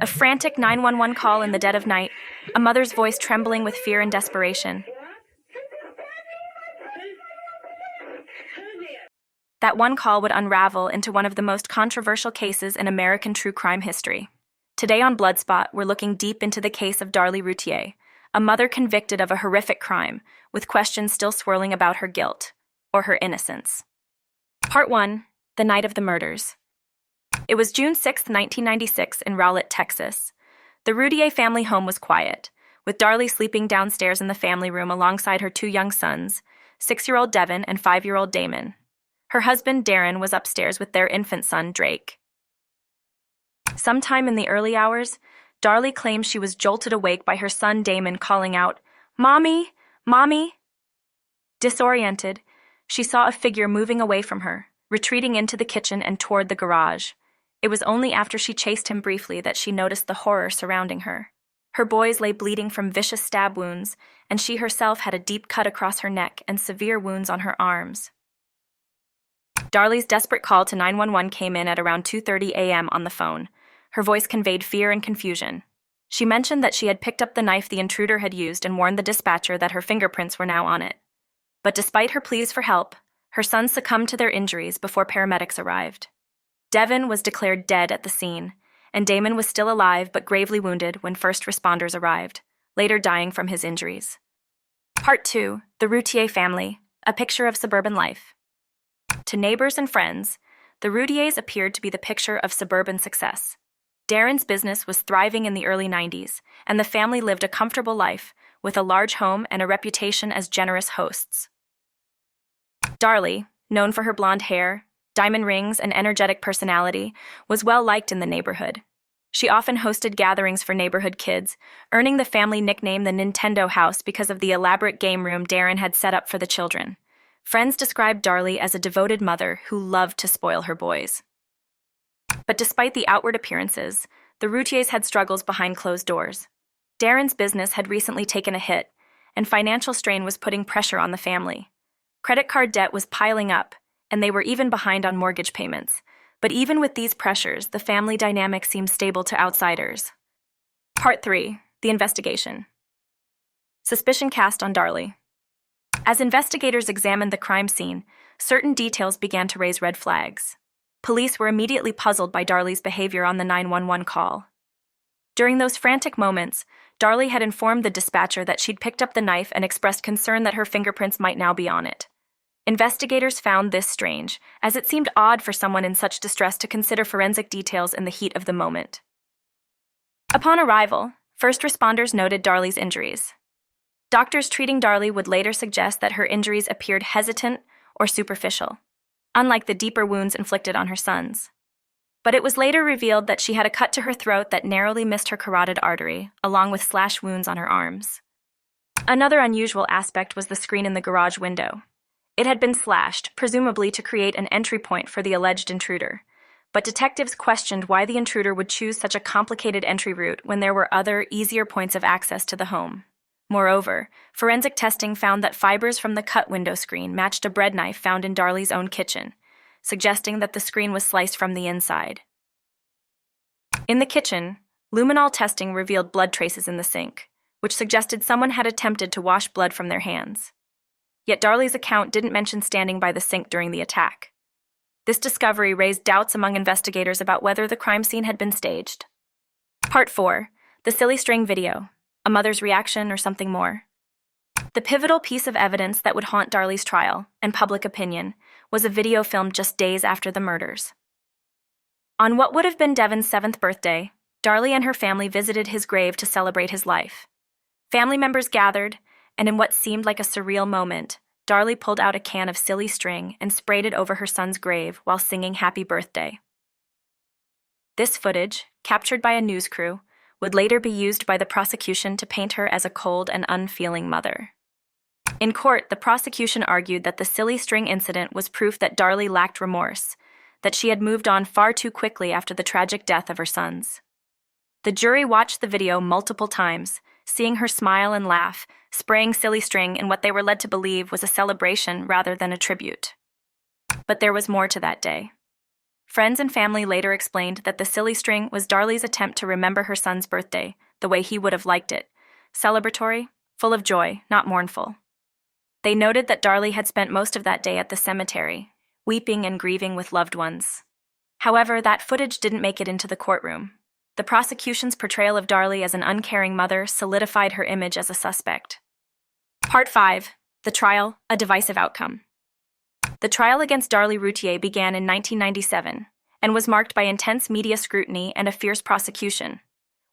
A frantic 911 call in the dead of night, a mother's voice trembling with fear and desperation. That one call would unravel into one of the most controversial cases in American true crime history. Today on Bloodspot, we're looking deep into the case of Darlie Routier, a mother convicted of a horrific crime, with questions still swirling about her guilt, or her innocence. Part 1. The Night of the Murders. It was June 6, 1996, in Rowlett, Texas. The Routier family home was quiet, with Darlie sleeping downstairs in the family room alongside her two young sons, 6-year-old Devin and 5-year-old Damon. Her husband, Darren, was upstairs with their infant son, Drake. Sometime in the early hours, Darlie claims she was jolted awake by her son Damon calling out, "Mommy! Mommy!" Disoriented, she saw a figure moving away from her, retreating into the kitchen and toward the garage. It was only after she chased him briefly that she noticed the horror surrounding her. Her boys lay bleeding from vicious stab wounds, and she herself had a deep cut across her neck and severe wounds on her arms. Darlie's desperate call to 911 came in at around 2:30 a.m. on the phone. Her voice conveyed fear and confusion. She mentioned that she had picked up the knife the intruder had used and warned the dispatcher that her fingerprints were now on it. But despite her pleas for help, her sons succumbed to their injuries before paramedics arrived. Devin was declared dead at the scene, and Damon was still alive but gravely wounded when first responders arrived, later dying from his injuries. Part 2. The Routier family, a picture of suburban life. To neighbors and friends, the Routiers appeared to be the picture of suburban success. Darren's business was thriving in the early 90s, and the family lived a comfortable life, with a large home and a reputation as generous hosts. Darlie, known for her blonde hair, diamond rings, and energetic personality, was well liked in the neighborhood. She often hosted gatherings for neighborhood kids, earning the family nickname the Nintendo House because of the elaborate game room Darren had set up for the children. Friends described Darlie as a devoted mother who loved to spoil her boys. But despite the outward appearances, the Routiers had struggles behind closed doors. Darren's business had recently taken a hit, and financial strain was putting pressure on the family. Credit card debt was piling up, and they were even behind on mortgage payments. But even with these pressures, the family dynamic seemed stable to outsiders. Part 3. The Investigation. Suspicion cast on Darlie. As investigators examined the crime scene, certain details began to raise red flags. Police were immediately puzzled by Darlie's behavior on the 911 call. During those frantic moments, Darlie had informed the dispatcher that she'd picked up the knife and expressed concern that her fingerprints might now be on it. Investigators found this strange, as it seemed odd for someone in such distress to consider forensic details in the heat of the moment. Upon arrival, first responders noted Darlie's injuries. Doctors treating Darlie would later suggest that her injuries appeared hesitant or superficial, unlike the deeper wounds inflicted on her sons. But it was later revealed that she had a cut to her throat that narrowly missed her carotid artery, along with slash wounds on her arms. Another unusual aspect was the screen in the garage window. It had been slashed, presumably to create an entry point for the alleged intruder, but detectives questioned why the intruder would choose such a complicated entry route when there were other, easier points of access to the home. Moreover, forensic testing found that fibers from the cut window screen matched a bread knife found in Darlie's own kitchen, suggesting that the screen was sliced from the inside. In the kitchen, luminol testing revealed blood traces in the sink, which suggested someone had attempted to wash blood from their hands. Yet Darlie's account didn't mention standing by the sink during the attack. This discovery raised doubts among investigators about whether the crime scene had been staged. Part 4. The silly string video. A mother's reaction or something more. The pivotal piece of evidence that would haunt Darlie's trial, and public opinion, was a video filmed just days after the murders. On what would have been Devin's 7th birthday, Darlie and her family visited his grave to celebrate his life. Family members gathered, and in what seemed like a surreal moment, Darlie pulled out a can of silly string and sprayed it over her son's grave while singing Happy Birthday. This footage, captured by a news crew, would later be used by the prosecution to paint her as a cold and unfeeling mother. In court, the prosecution argued that the silly string incident was proof that Darlie lacked remorse, that she had moved on far too quickly after the tragic death of her sons. The jury watched the video multiple times, seeing her smile and laugh, spraying silly string in what they were led to believe was a celebration rather than a tribute. But there was more to that day. Friends and family later explained that the silly string was Darlie's attempt to remember her son's birthday, the way he would have liked it. Celebratory, full of joy, not mournful. They noted that Darlie had spent most of that day at the cemetery, weeping and grieving with loved ones. However, that footage didn't make it into the courtroom. The prosecution's portrayal of Darlie as an uncaring mother solidified her image as a suspect. Part 5. The Trial, a Divisive Outcome. The trial against Darlie Routier began in 1997 and was marked by intense media scrutiny and a fierce prosecution.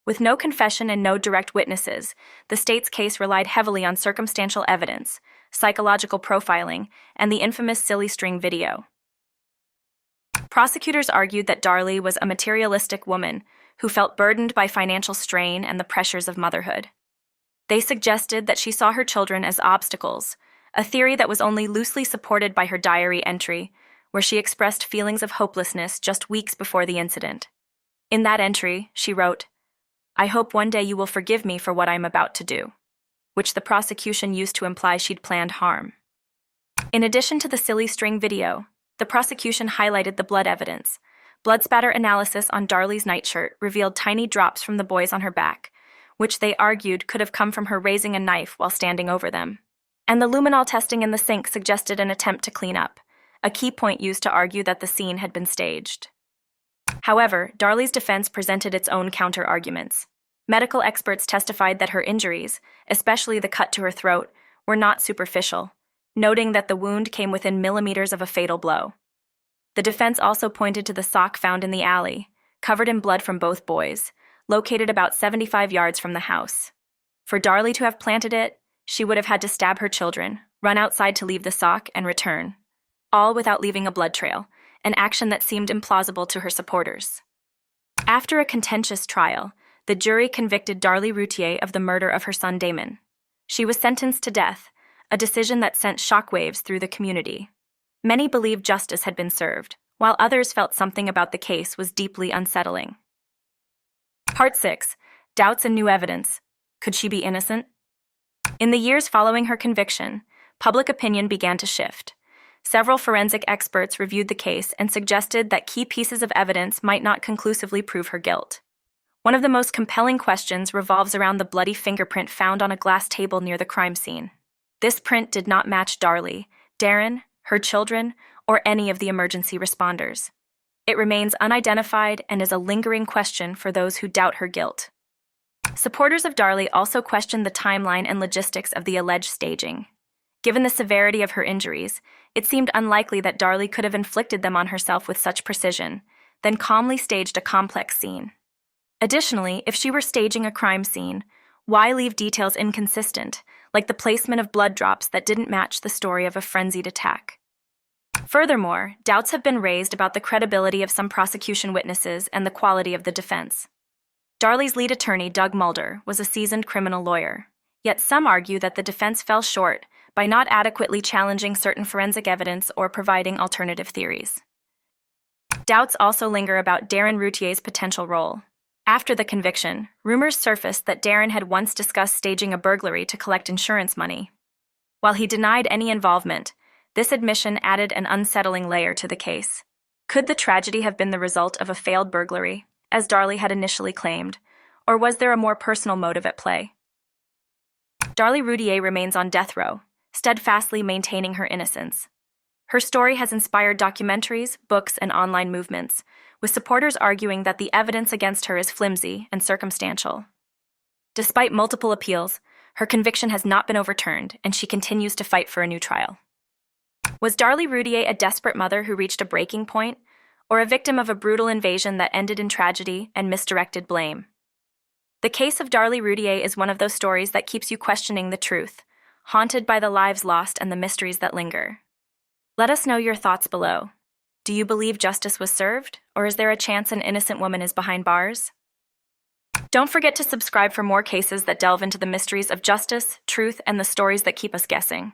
With no confession and no direct witnesses, the state's case relied heavily on circumstantial evidence, psychological profiling, and the infamous silly string video. Prosecutors argued that Darlie was a materialistic woman who felt burdened by financial strain and the pressures of motherhood. They suggested that she saw her children as obstacles, a theory that was only loosely supported by her diary entry, where she expressed feelings of hopelessness just weeks before the incident. In that entry, she wrote, "I hope one day you will forgive me for what I'm about to do," which the prosecution used to imply she'd planned harm. In addition to the silly string video, the prosecution highlighted the blood evidence. Blood spatter analysis on Darlie's nightshirt revealed tiny drops from the boys on her back, which they argued could have come from her raising a knife while standing over them. And the luminol testing in the sink suggested an attempt to clean up, a key point used to argue that the scene had been staged. However, Darlie's defense presented its own counter-arguments. Medical experts testified that her injuries, especially the cut to her throat, were not superficial, noting that the wound came within millimeters of a fatal blow. The defense also pointed to the sock found in the alley, covered in blood from both boys, located about 75 yards from the house. For Darlie to have planted it, she would have had to stab her children, run outside to leave the sock, and return, all without leaving a blood trail, an action that seemed implausible to her supporters. After a contentious trial, the jury convicted Darlie Routier of the murder of her son Damon. She was sentenced to death, a decision that sent shockwaves through the community. Many believed justice had been served, while others felt something about the case was deeply unsettling. Part 6. Doubts and New Evidence. Could she be innocent? In the years following her conviction, public opinion began to shift. Several forensic experts reviewed the case and suggested that key pieces of evidence might not conclusively prove her guilt. One of the most compelling questions revolves around the bloody fingerprint found on a glass table near the crime scene. This print did not match Darlie, Darren, her children, or any of the emergency responders. It remains unidentified and is a lingering question for those who doubt her guilt. Supporters of Darlie also questioned the timeline and logistics of the alleged staging. Given the severity of her injuries, it seemed unlikely that Darlie could have inflicted them on herself with such precision, then calmly staged a complex scene. Additionally, if she were staging a crime scene, why leave details inconsistent, like the placement of blood drops that didn't match the story of a frenzied attack? Furthermore, doubts have been raised about the credibility of some prosecution witnesses and the quality of the defense. Darlie's lead attorney, Doug Mulder, was a seasoned criminal lawyer, yet some argue that the defense fell short by not adequately challenging certain forensic evidence or providing alternative theories. Doubts also linger about Darren Routier's potential role. After the conviction, rumors surfaced that Darren had once discussed staging a burglary to collect insurance money. While he denied any involvement, this admission added an unsettling layer to the case. Could the tragedy have been the result of a failed burglary, as Darlie had initially claimed, or was there a more personal motive at play? Darlie Routier remains on death row, steadfastly maintaining her innocence. Her story has inspired documentaries, books, and online movements, with supporters arguing that the evidence against her is flimsy and circumstantial. Despite multiple appeals, her conviction has not been overturned, and she continues to fight for a new trial. Was Darlie Routier a desperate mother who reached a breaking point, or a victim of a brutal invasion that ended in tragedy and misdirected blame? The case of Darlie Routier is one of those stories that keeps you questioning the truth, haunted by the lives lost and the mysteries that linger. Let us know your thoughts below. Do you believe justice was served, or is there a chance an innocent woman is behind bars? Don't forget to subscribe for more cases that delve into the mysteries of justice, truth, and the stories that keep us guessing.